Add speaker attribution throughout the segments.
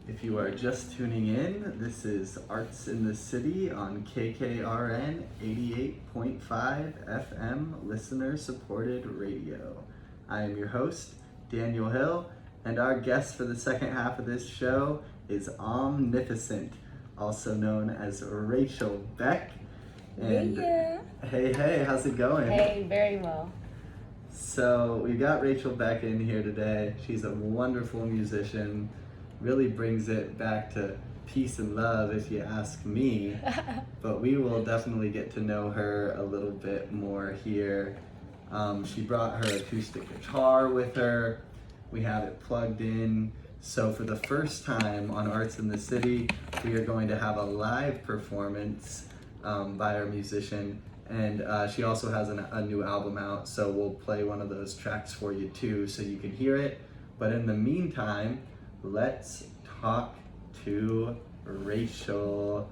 Speaker 1: If you are just tuning in, this is Arts in the City on KKRN 88.5 FM listener-supported radio. I am your host, Daniel Hill, and our guest for the second half of this show is Omnificent, also known as Racheal Beck. And
Speaker 2: yeah.
Speaker 1: Hey, how's it going?
Speaker 2: Hey, very well.
Speaker 1: So we've got Racheal Beck in here today. She's a wonderful musician, really brings it back to peace and love if you ask me, but we will definitely get to know her a little bit more here. She brought her acoustic guitar with her. We have it plugged in. So for the first time on Arts in the City, we are going to have a live performance by our musician. And she also has a new album out, so we'll play one of those tracks for you too so you can hear it. But in the meantime, let's talk to Racheal.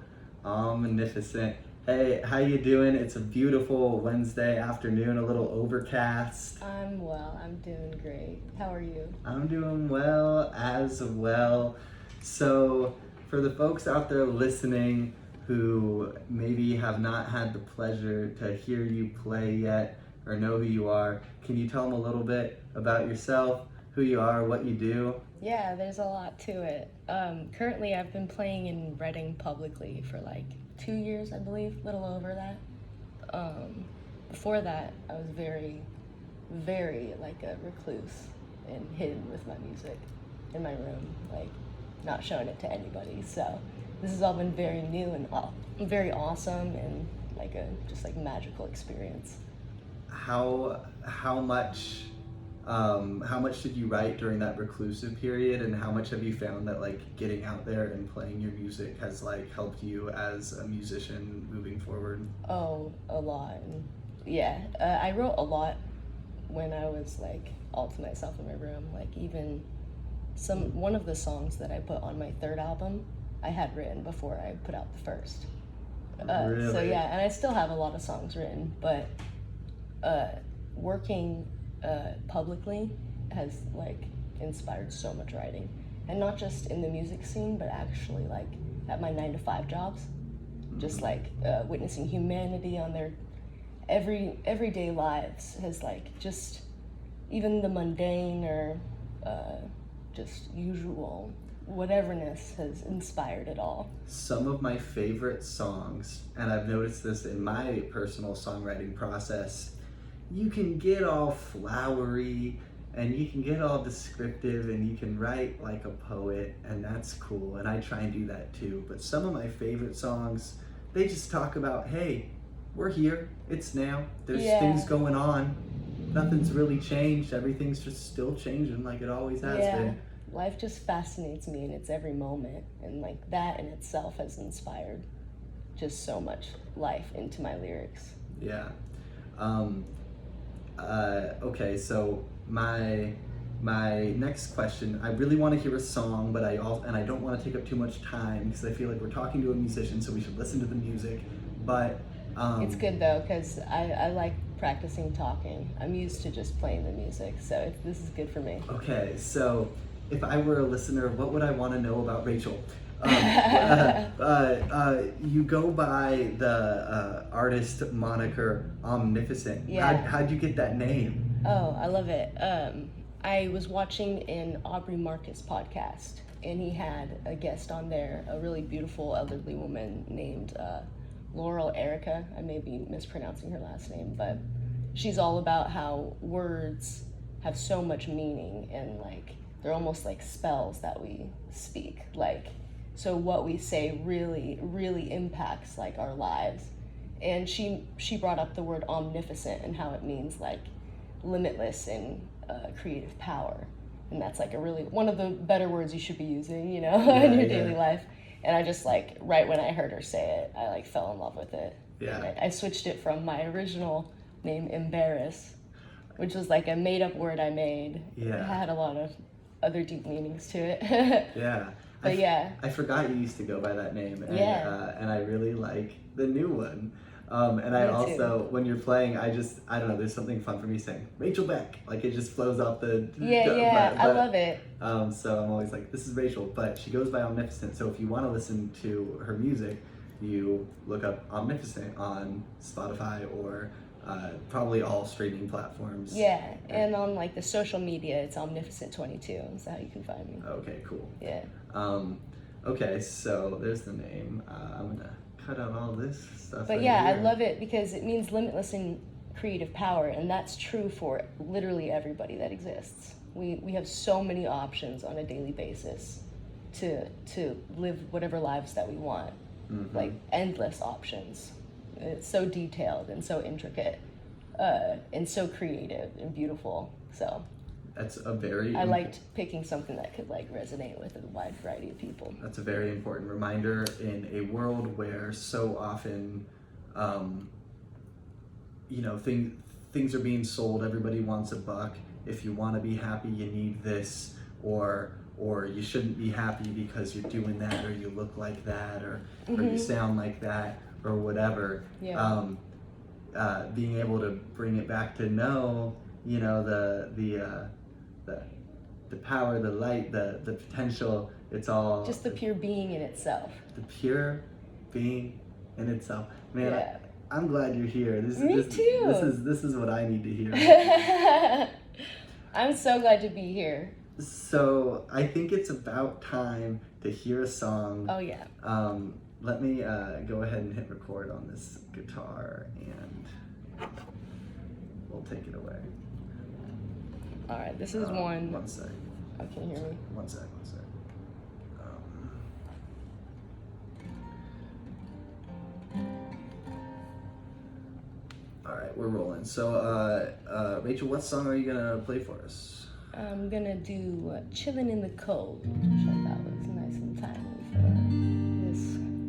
Speaker 1: Omnificent. Hey, how you doing? It's a beautiful Wednesday afternoon, a little overcast.
Speaker 2: I'm well. I'm doing great. How are you?
Speaker 1: I'm doing well as well. So for the folks out there listening who maybe have not had the pleasure to hear you play yet or know who you are, can you tell them a little bit about yourself, who you are, what you do?
Speaker 2: Yeah, there's a lot to it. Currently, I've been playing in Reading publicly for like 2 years, I believe, a little over that. Before that, I was very, very like a recluse and hidden with my music in my room, like not showing it to anybody. So this has all been very new and very awesome and like a just like magical experience.
Speaker 1: How much did you write during that reclusive period, and how much have you found that like getting out there and playing your music has like helped you as a musician moving forward?
Speaker 2: Oh, a lot. Yeah, I wrote a lot when I was like all to myself in my room. Like even one of the songs that I put on my third album, I had written before I put out the first.
Speaker 1: Really?
Speaker 2: So yeah, and I still have a lot of songs written, but working publicly has like inspired so much writing, and not just in the music scene, but actually like at my 9-to-5 jobs, just like witnessing humanity on their everyday lives has like just even the mundane or just usual whateverness has inspired it all.
Speaker 1: Some of my favorite songs, and I've noticed this in my personal songwriting process, you can get all flowery and you can get all descriptive and you can write like a poet, and that's cool, and I try and do that too. But some of my favorite songs, they just talk about, hey, we're here, it's now, there's things going on, nothing's really changed, everything's just still changing like it always has been.
Speaker 2: Life just fascinates me in its every moment, and like that in itself has inspired just so much life into my lyrics.
Speaker 1: Yeah. Okay, so my next question, I really want to hear a song, but I don't want to take up too much time because I feel like we're talking to a musician, so we should listen to the music. But
Speaker 2: it's good though, because I like practicing talking. I'm used to just playing the music, so this is good for me.
Speaker 1: Okay, so if I were a listener, what would I want to know about Racheal? You go by the artist moniker Omnificent.
Speaker 2: Yeah.
Speaker 1: How'd you get that name?
Speaker 2: Oh, I love it. I was watching an Aubrey Marcus podcast, and he had a guest on there, a really beautiful elderly woman named Laurel Erica. I may be mispronouncing her last name, but she's all about how words have so much meaning, and like they're almost like spells that we speak. Like, so what we say really, really impacts like our lives. And she brought up the word omnificent and how it means like limitless in creative power. And that's like one of the better words you should be using, you know, in your daily life. And I just like, right when I heard her say it, I like fell in love with it.
Speaker 1: Yeah.
Speaker 2: And I switched it from my original name, Embarrass, which was like a made up word I made.
Speaker 1: Yeah.
Speaker 2: It had a lot of other deep meanings to it.
Speaker 1: Yeah.
Speaker 2: But
Speaker 1: I forgot you used to go by that name, and and I really like the new one. And I
Speaker 2: Me
Speaker 1: also, when you're playing, I don't know, there's something fun for me saying, Racheal Beck. Like, it just flows off the...
Speaker 2: Yeah, I love it.
Speaker 1: So I'm always like, this is Racheal, but she goes by Omnificent. So if you want to listen to her music, you look up Omnificent on Spotify or probably all streaming platforms.
Speaker 2: Yeah, and on like the social media, it's Omnificent22. Is how you can find me.
Speaker 1: Okay, cool.
Speaker 2: Yeah.
Speaker 1: Okay, so there's the name. I'm gonna cut out all this stuff.
Speaker 2: But
Speaker 1: right
Speaker 2: yeah,
Speaker 1: here.
Speaker 2: I love it because it means limitless in creative power, and that's true for literally everybody that exists. We have so many options on a daily basis to live whatever lives that we want.
Speaker 1: Mm-hmm.
Speaker 2: Like endless options. It's so detailed and so intricate, and so creative and beautiful. So
Speaker 1: That's a very...
Speaker 2: I liked picking something that could like resonate with a wide variety of people.
Speaker 1: That's a very important reminder in a world where so often, things are being sold. Everybody wants a buck. If you want to be happy, you need this, or you shouldn't be happy because you're doing that, or you look like that, or you sound like that, or whatever.
Speaker 2: Yeah.
Speaker 1: Being able to bring it back to know, the power, the light, the potential, it's all
Speaker 2: Just the pure being in itself.
Speaker 1: the pure being in itself. Man,
Speaker 2: Yeah.
Speaker 1: I'm glad you're here.
Speaker 2: Me too.
Speaker 1: This is what I need to hear.
Speaker 2: I'm so glad to be here.
Speaker 1: So I think it's about time to hear a song.
Speaker 2: Oh yeah.
Speaker 1: Let me go ahead and hit record on this guitar, and we'll take it away.
Speaker 2: All right, this is one.
Speaker 1: One sec.
Speaker 2: Oh, can you hear me?
Speaker 1: One sec. All right, we're rolling. So, Racheal, what song are you gonna play for us?
Speaker 2: I'm gonna do "Chillin' in the Cold," which I thought was nice and timely for this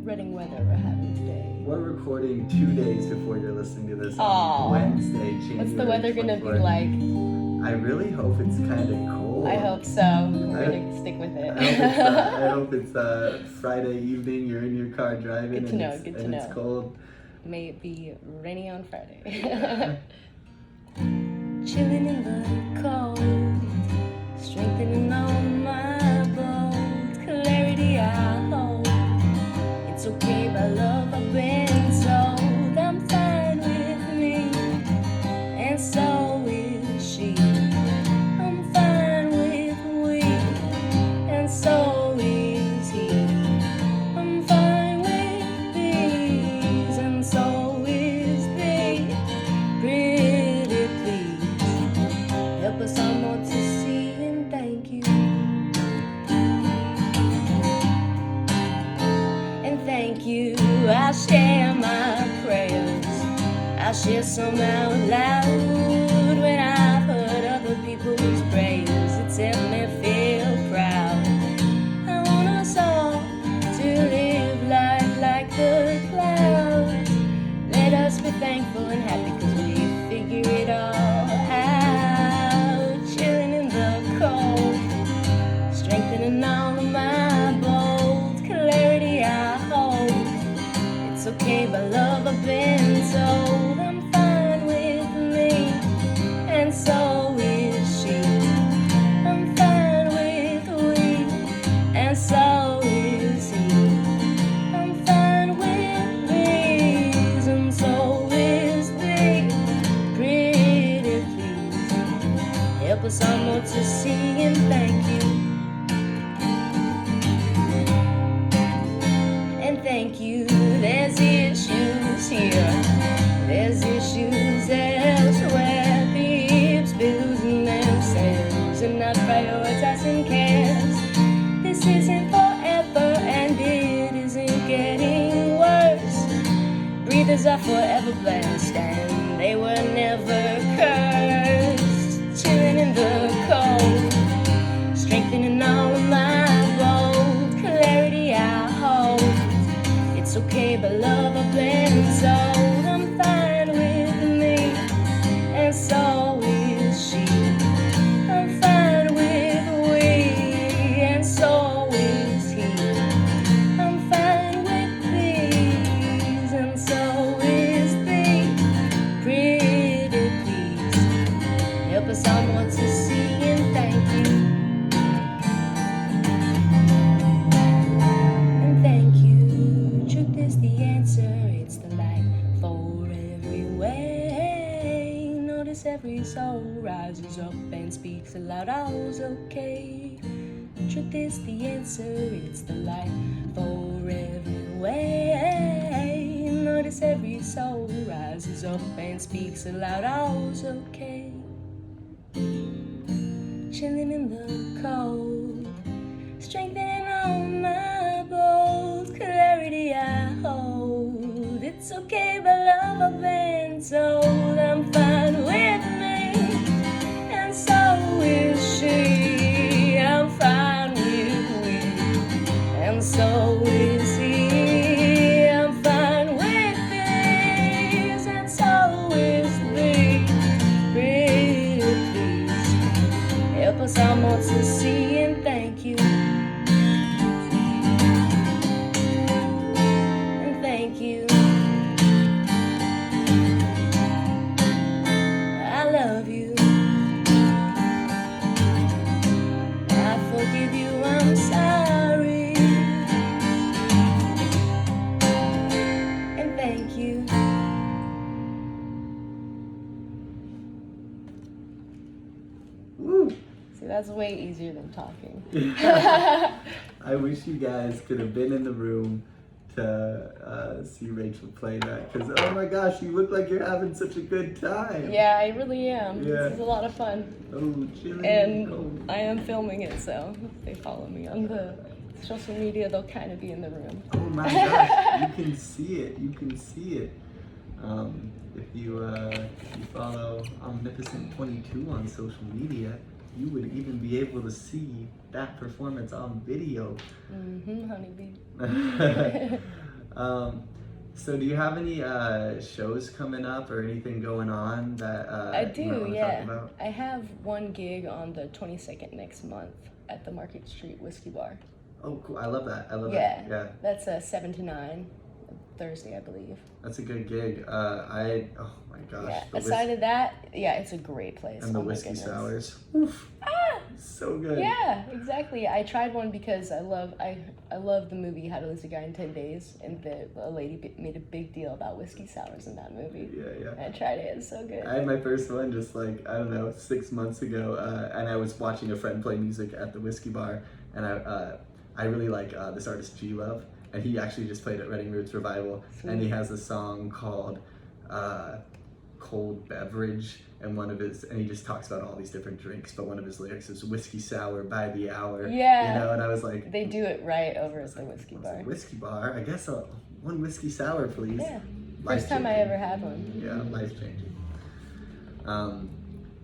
Speaker 2: Reading weather we're having today.
Speaker 1: We're recording 2 days before you're listening to this
Speaker 2: Aw.
Speaker 1: on Wednesday, January
Speaker 2: What's the weather gonna be
Speaker 1: 24th.
Speaker 2: like?
Speaker 1: I really hope it's kind of cold.
Speaker 2: I hope so. We're gonna stick with it.
Speaker 1: I hope it's Friday evening. You're in your car driving.
Speaker 2: Good to know. Good to know.
Speaker 1: It's cold.
Speaker 2: May it be rainy on Friday. Chilling in the cold, strengthening all my bones. Clarity I hold. It's okay, my love, I've been told. I'm fine with me, and so is she. I'm fine with we, and so is he. I'm fine with these, and so is they. Pretty please, help us all more to see and thank you. And thank you, I'll share my prayers. I'll share some out loud. When I've heard other people's praise, it's helped me feel proud. I want us all to live life like the clouds. Let us be thankful and happy because we figure it all out. Chilling in the cold, strengthening all of my bones. Clarity I hold. It's okay, but love I've been told. I'm fine with me, and so is she. I'm fine with we, and so is he. I'm fine with these, and so is they. Pretty please, help us all more to see and thank you. And thank you, there's issues here, there's issues elsewhere. Peeps be losing themselves and not prioritizing cares. This isn't forever and it isn't getting worse. Breathers are forever blessed and they were never cursed. Chilling in the cold, strengthening all of my bones. Clarity I hold. It's okay, but love I've been sold. I'm fine with me, and so is she. I'm fine with we, and so is he. I'm fine with these, and so is speaks aloud, all's okay. Truth is the answer, it's the light for every way. Notice every soul rises up and speaks aloud, all's okay. Chilling in the cold, strengthening all my bold clarity I hold. It's okay, but love I've been told I'm fine with me, and so is she. I'm fine with me, and so is he. I'm fine with these, and so is thee. Pretty please, help us all more to see and thank you. And thank you. I love you. I forgive you, I'm sorry. And thank you.
Speaker 1: Woo!
Speaker 2: See, that's way easier than talking.
Speaker 1: I wish you guys could have been in the room to see Racheal play that, because oh my gosh, you look like you're having such a good time.
Speaker 2: Yeah, I really am.
Speaker 1: Yeah.
Speaker 2: This is a lot of fun.
Speaker 1: Oh, chilling.
Speaker 2: And I am filming it, so if they follow me on the social media, they'll kind of be in the room.
Speaker 1: Oh my gosh, you can see it. You can see it. If you follow Omnificent 22 on social media, you would even be able to see that performance on video.
Speaker 2: Honeybee.
Speaker 1: So do you have any shows coming up or anything going on that
Speaker 2: I
Speaker 1: you might
Speaker 2: do,
Speaker 1: wanna
Speaker 2: yeah.
Speaker 1: talk about?
Speaker 2: I have one gig on the 22nd next month at the Market Street Whiskey Bar.
Speaker 1: Oh, cool. I love that. I love
Speaker 2: Yeah,
Speaker 1: that. Yeah.
Speaker 2: that's a 7 to 9, Thursday, I believe.
Speaker 1: That's a good gig. Oh my gosh.
Speaker 2: Yeah.
Speaker 1: the
Speaker 2: Aside of that, yeah, it's a great place.
Speaker 1: and the
Speaker 2: Oh my
Speaker 1: whiskey
Speaker 2: goodness.
Speaker 1: sours. Oof.
Speaker 2: Ah!
Speaker 1: So good.
Speaker 2: Yeah, exactly. I tried one because I love the movie How to Lose a Guy in 10 Days, and a lady made a big deal about whiskey sours in that movie.
Speaker 1: Yeah.
Speaker 2: I tried it. It's so good.
Speaker 1: I had my first one just like, I don't know, 6 months ago, and I was watching a friend play music at the whiskey bar, and I really like this artist G Love, and he actually just played at Reading Roots Revival, and he has a song called Cold Beverage, and he just talks about all these different drinks, but one of his lyrics is whiskey sour by the hour.
Speaker 2: Yeah.
Speaker 1: You know, and I was like,
Speaker 2: They do it right over at the whiskey bar.
Speaker 1: whiskey bar? I guess one whiskey sour, please.
Speaker 2: Yeah. First time I
Speaker 1: Life-changing.
Speaker 2: ever had one.
Speaker 1: Yeah, life changing.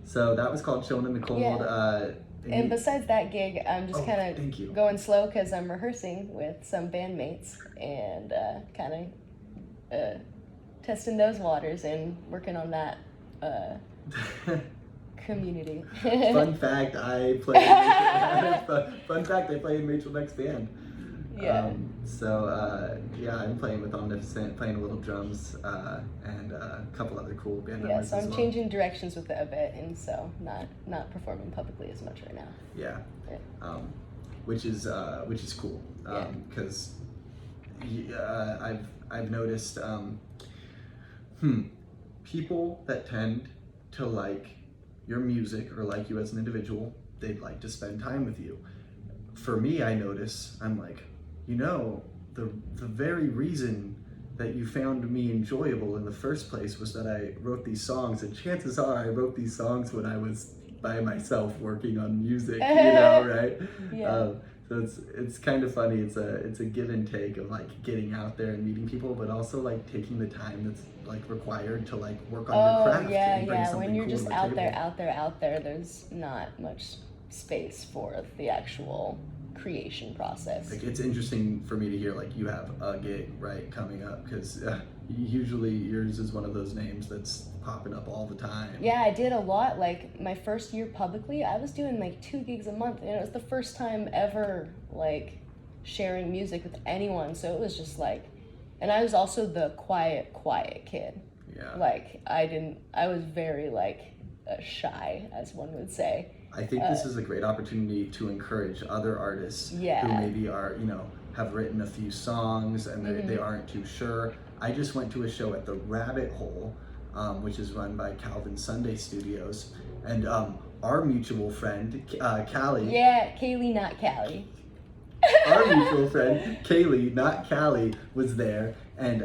Speaker 1: So that was called Chillin' in the Cold.
Speaker 2: Yeah. And besides that gig, I'm just kind
Speaker 1: thank you.
Speaker 2: of going slow because I'm rehearsing with some bandmates and kind of testing those waters and working on that community.
Speaker 1: Fun fact, I play. Fun fact, I play in Racheal Beck's band.
Speaker 2: Yeah.
Speaker 1: Yeah, I'm playing with Omnificent, playing a little drums, and a couple other cool band
Speaker 2: Yeah,
Speaker 1: members
Speaker 2: so
Speaker 1: as
Speaker 2: I'm
Speaker 1: well.
Speaker 2: changing directions with it a bit, and so not performing publicly as much right now.
Speaker 1: Yeah.
Speaker 2: Yeah.
Speaker 1: Which is cool.
Speaker 2: Yeah.
Speaker 1: Because I've noticed people that tend to like your music or like you as an individual, they'd like to spend time with you. For me, I notice, I'm like, the very reason that you found me enjoyable in the first place was that I wrote these songs, and chances are I wrote these songs when I was by myself working on music, right?
Speaker 2: Yeah.
Speaker 1: So it's kind of funny. It's a give and take of like getting out there and meeting people, but also like taking the time that's like required to like work on your craft. and bring
Speaker 2: Yeah.
Speaker 1: something
Speaker 2: When you're
Speaker 1: cool
Speaker 2: just
Speaker 1: to the
Speaker 2: out there, there's not much space for the actual creation process.
Speaker 1: Like it's interesting for me to hear like you have a gig right coming up, because usually yours is one of those names that's popping up all the time.
Speaker 2: Yeah, I did a lot. Like my first year publicly, I was doing like 2 gigs a month, and it was the first time ever like sharing music with anyone. So it was just like, and I was also the quiet kid.
Speaker 1: Yeah.
Speaker 2: Like I was very like shy, as one would say.
Speaker 1: I think this is a great opportunity to encourage other artists who maybe are, have written a few songs and they aren't too sure. I just went to a show at the Rabbit Hole, which is run by Calvin Sunday Studios, and our mutual friend, Callie.
Speaker 2: Yeah, Kaylee, not Callie.
Speaker 1: Our mutual friend, Kaylee, not Callie, was there. And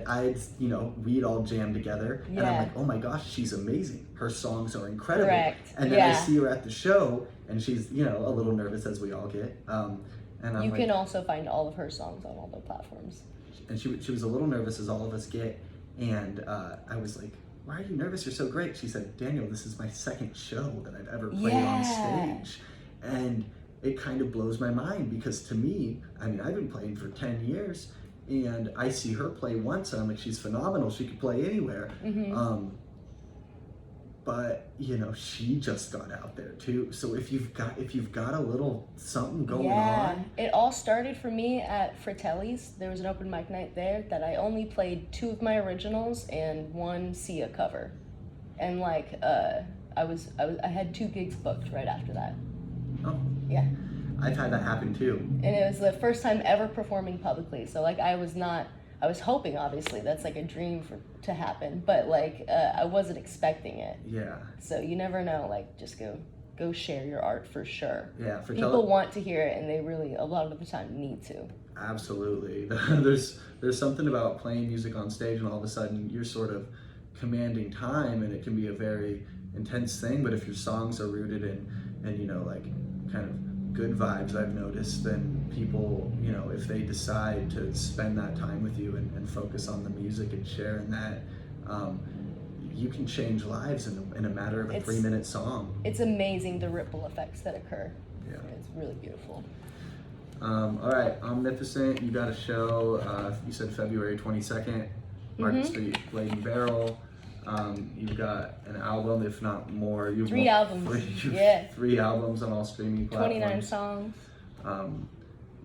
Speaker 1: we'd all jammed together. And I'm like, oh my gosh, she's amazing. Her songs are incredible.
Speaker 2: Correct.
Speaker 1: And then I see her at the show, and she's, a little nervous, as we all get. And I'm
Speaker 2: You can also find all of her songs on all the platforms.
Speaker 1: And she was a little nervous, as all of us get. And I was like, why are you nervous? You're so great. She said, Daniel, this is my second show that I've ever played on stage. And it kind of blows my mind, because to me, I've been playing for 10 years, and I see her play once, and I'm like, she's phenomenal. She could play anywhere. But she just got out there too. So if you've got a little something going on.
Speaker 2: It all started for me at Fratelli's. There was an open mic night there that I only played 2 of my originals and 1 Sia cover, and I had 2 gigs booked right after that.
Speaker 1: Oh.
Speaker 2: Yeah.
Speaker 1: I've had that happen too.
Speaker 2: And it was the first time ever performing publicly. So I was hoping, obviously, that's like a dream to happen, but I wasn't expecting it.
Speaker 1: Yeah. So
Speaker 2: you never know, just go share your art for sure.
Speaker 1: Yeah.
Speaker 2: People want to hear it, and they really, a lot of the time, need to.
Speaker 1: Absolutely. There's something about playing music on stage, and all of a sudden you're sort of commanding time, and it can be a very intense thing. But if your songs are rooted in kind of good vibes, I've noticed, then people, if they decide to spend that time with you and focus on the music and sharing that, you can change lives in a matter of a 3-minute song. It's amazing the ripple effects that occur. Yeah. It's really beautiful. All right, Omnificent, you got a show, you said February 22nd, Market Street, Blade and Barrel. You've got an album, if not more. You have
Speaker 2: 3 albums.
Speaker 1: 3 albums on all streaming platforms.
Speaker 2: 29 songs.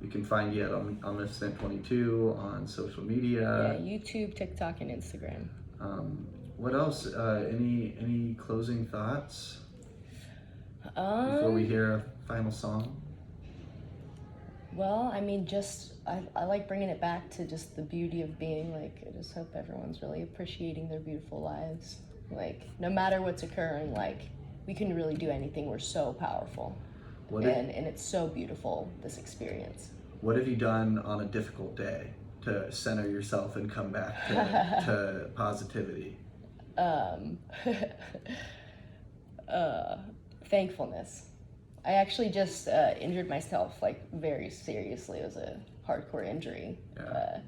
Speaker 1: You can find you at Omnificent 22 on social media.
Speaker 2: Yeah, YouTube, TikTok, and Instagram.
Speaker 1: What else? Any closing thoughts before we hear a final song? Well, I like bringing it back to just the beauty of being. I just hope everyone's really appreciating their beautiful lives. No matter what's occurring, we can really do anything. We're so powerful. And it's so beautiful, this experience. What have you done on a difficult day to center yourself and come back to positivity? Thankfulness. I actually just injured myself very seriously. It was a hardcore injury. Yeah.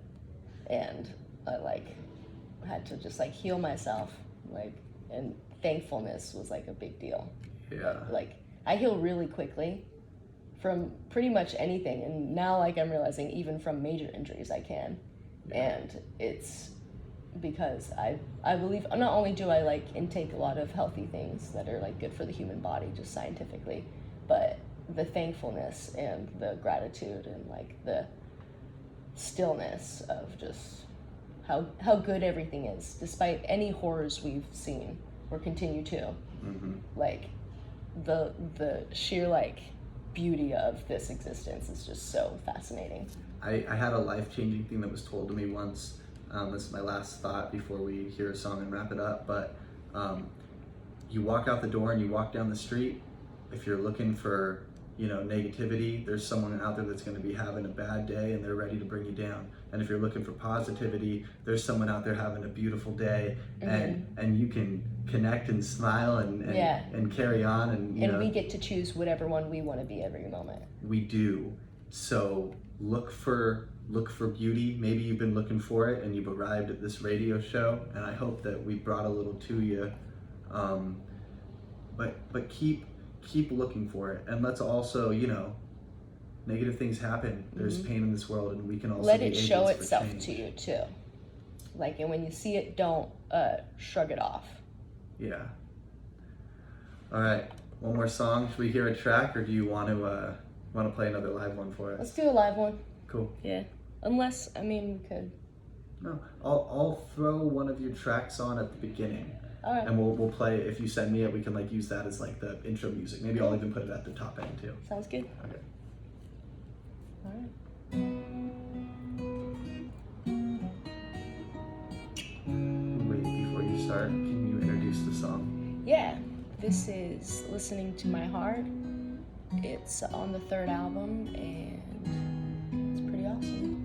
Speaker 1: And I had to just heal myself, and thankfulness was a big deal. Yeah. I heal really quickly from pretty much anything, and now I'm realizing even from major injuries I can. Yeah. And it's because I believe not only do I intake a lot of healthy things that are good for the human body just scientifically, but the thankfulness and the gratitude and the stillness of just how good everything is, despite any horrors we've seen or continue to. The sheer beauty of this existence is just so fascinating. I had a life-changing thing that was told to me once. This is my last thought before we hear a song and wrap it up, but you walk out the door and you walk down the street. If you're looking for negativity, there's someone out there that's going to be having a bad day, and they're ready to bring you down. And if you're looking for positivity, there's someone out there having a beautiful day, and you can connect and smile and carry on, and we get to choose whatever one we want to be every moment. We do. So look for beauty. Maybe you've been looking for it and you've arrived at this radio show, and I hope that we brought a little to you. But keep looking for it, and let's also, negative things happen. There's pain in this world, and we can also let it show itself to you too. And when you see it, don't shrug it off. Yeah. All right, one more song. Should we hear a track, or do you want to play another live one for us? Let's do a live one. Cool. Yeah. Unless we could. No, I'll throw one of your tracks on at the beginning. All right. And we'll play, if you send me it, we can use that as the intro music. Maybe I'll even put it at the top end too. Sounds good. Okay. All right. Wait, before you start, can you introduce the song? Yeah.
Speaker 2: this is Listening to My Heart. It's on the 3rd album, and it's pretty awesome.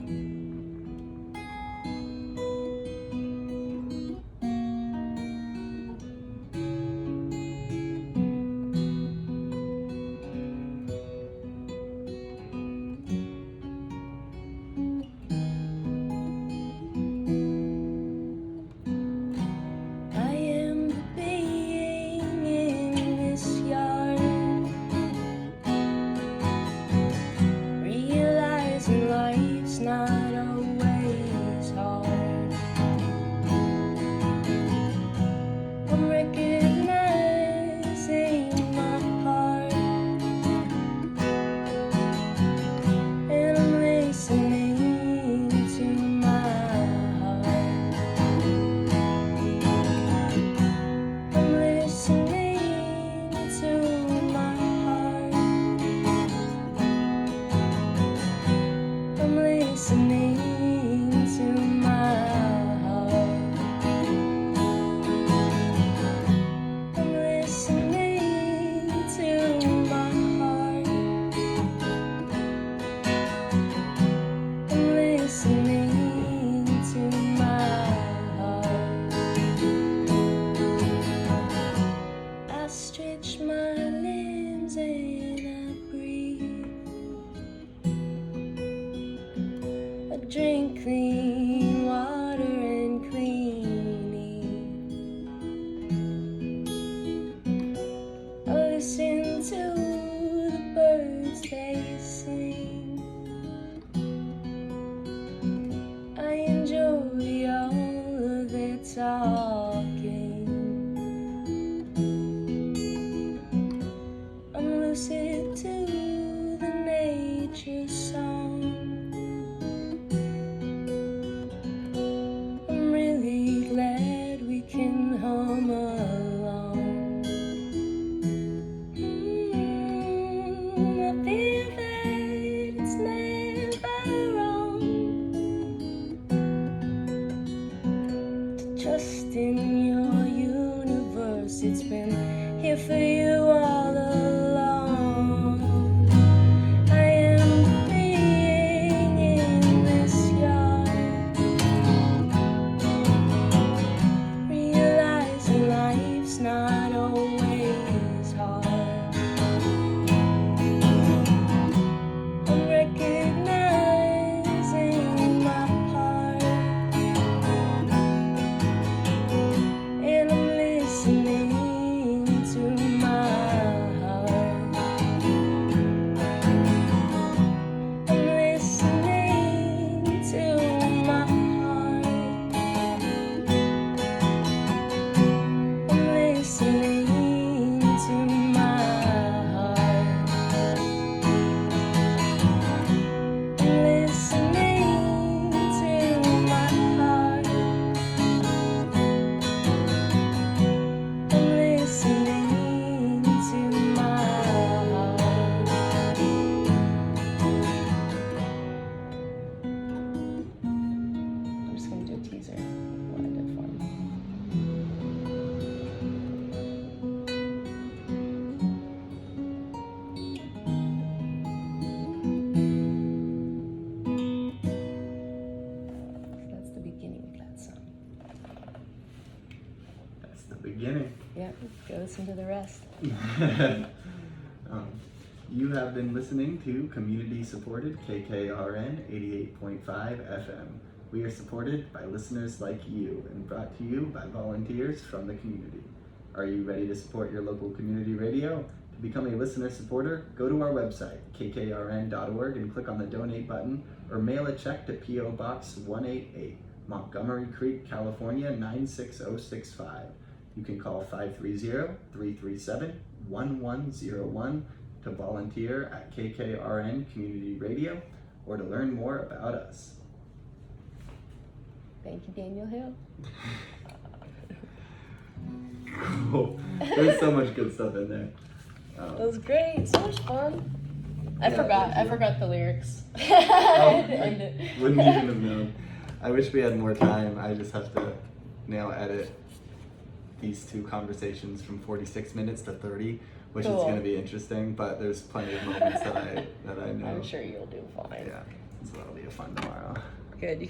Speaker 2: Drink clean water and clean air. I listen to the birds they sing. I enjoy all of their talking. I'm lucid to the nature song. It's been here for you all along. I am being in this yard, realizing life's not always hard. I'm recognizing my part, and I'm listening to my heart. I'm listening to my heart. I'm listening to my heart. I'm listening to my heart. I'm listening to my heart. I'm just gonna do a teaser. What I did for him. That's the beginning of that song.
Speaker 1: That's the beginning.
Speaker 2: Yep, go listen to the rest.
Speaker 1: You have been listening to community-supported KKRN 88.5 FM. We are supported by listeners like you and brought to you by volunteers from the community. Are you ready to support your local community radio? To become a listener supporter, go to our website, kkrn.org, and click on the donate button, or mail a check to P.O. Box 188, Montgomery Creek, California 96065. You can call 530-337-1101 to volunteer at KKRN Community Radio or to learn more about us.
Speaker 2: Thank you, Daniel Hill.
Speaker 1: Cool. There's so much good stuff in there.
Speaker 2: That was great. So much fun. I forgot the lyrics.
Speaker 1: Wouldn't even have known. I wish we had more time. I just have to now edit these two conversations from 46 minutes to 30, which is
Speaker 2: Cool.
Speaker 1: going to be interesting. But there's plenty of moments that I know.
Speaker 2: I'm sure you'll do fine.
Speaker 1: Yeah, so that'll be a fun tomorrow.
Speaker 2: Good.